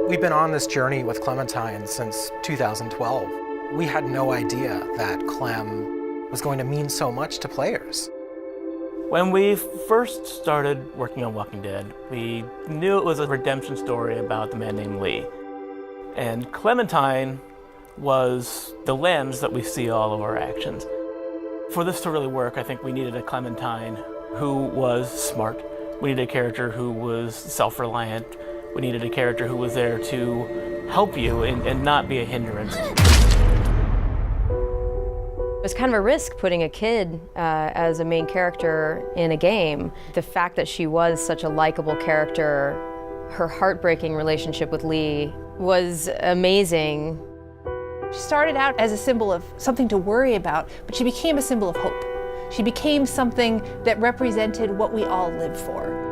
We've been on this journey with Clementine since 2012. We had no idea that Clem was going to mean so much to players. When we first started working on Walking Dead, we knew it was a redemption story about the man named Lee. And Clementine was the lens that we see all of our actions. For this to really work, I think we needed a Clementine who was smart. We needed a character who was self-reliant. We needed a character who was there to help you and not be a hindrance. It was kind of a risk putting a kid as a main character in a game. The fact that she was such a likable character, her heartbreaking relationship with Lee was amazing. She started out as a symbol of something to worry about, but she became a symbol of hope. She became something that represented what we all live for.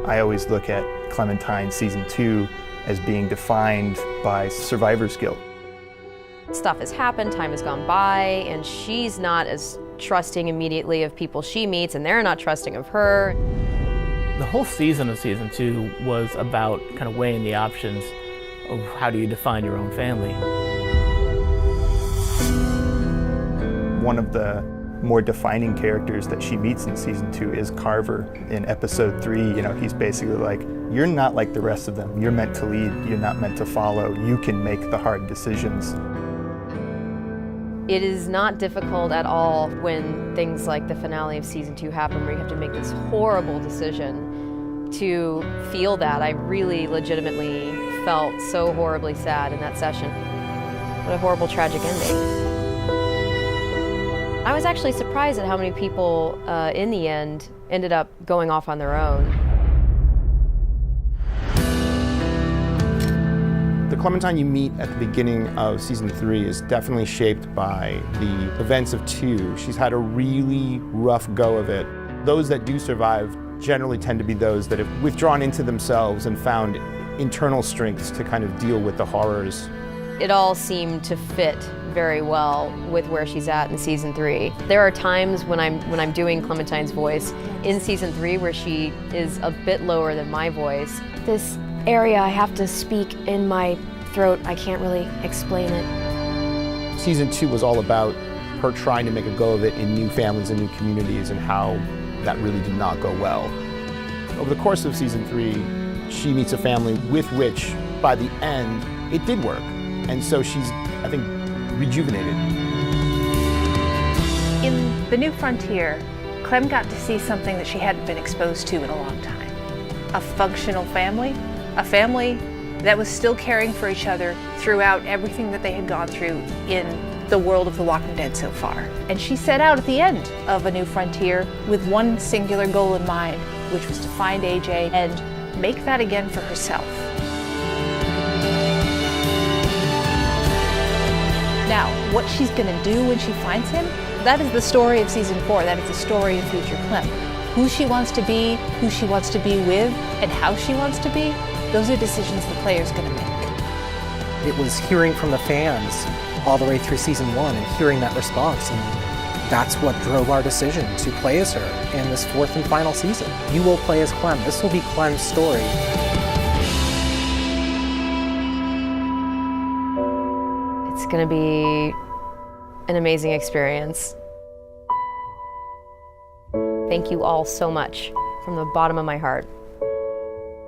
I always look at Clementine Season 2 as being defined by survivor's guilt. Stuff has happened, time has gone by, and she's not as trusting immediately of people she meets, and they're not trusting of her. The whole season of Season 2 was about kind of weighing the options of how do you define your own family. One of the more defining characters that she meets in Season 2 is Carver. In Episode 3, he's basically like, you're not like the rest of them. You're meant to lead, you're not meant to follow. You can make the hard decisions. It is not difficult at all when things like the finale of Season 2 happen, where you have to make this horrible decision to feel that. I really legitimately felt so horribly sad in that session. What a horrible, tragic ending. I was actually surprised at how many people, in the end, ended up going off on their own. The Clementine you meet at the beginning of Season 3 is definitely shaped by the events of 2. She's had a really rough go of it. Those that do survive generally tend to be those that have withdrawn into themselves and found internal strengths to kind of deal with the horrors. It all seemed to fit very well with where she's at in Season 3. There are times when I'm doing Clementine's voice in Season 3 where she is a bit lower than my voice. This area I have to speak in my throat, I can't really explain it. Season 2 was all about her trying to make a go of it in new families and new communities, and how that really did not go well. Over the course of Season 3, she meets a family with which, by the end, it did work. And so she's, I think, rejuvenated. In The New Frontier, Clem got to see something that she hadn't been exposed to in a long time. A functional family, a family that was still caring for each other throughout everything that they had gone through in the world of The Walking Dead so far. And she set out at the end of A New Frontier with one singular goal in mind, which was to find AJ and make that again for herself. Now, what she's gonna do when she finds him, that is the story of Season 4. That is the story of future Clem. Who she wants to be, who she wants to be with, and how she wants to be, those are decisions the player's gonna make. It was hearing from the fans all the way through Season 1 and hearing that response, and that's what drove our decision to play as her in this 4th and final season. You will play as Clem. This will be Clem's story. It's gonna be an amazing experience. Thank you all so much from the bottom of my heart.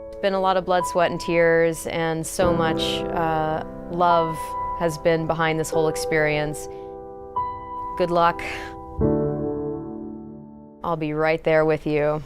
It's been a lot of blood, sweat, and tears, and so much love has been behind this whole experience. Good luck. I'll be right there with you.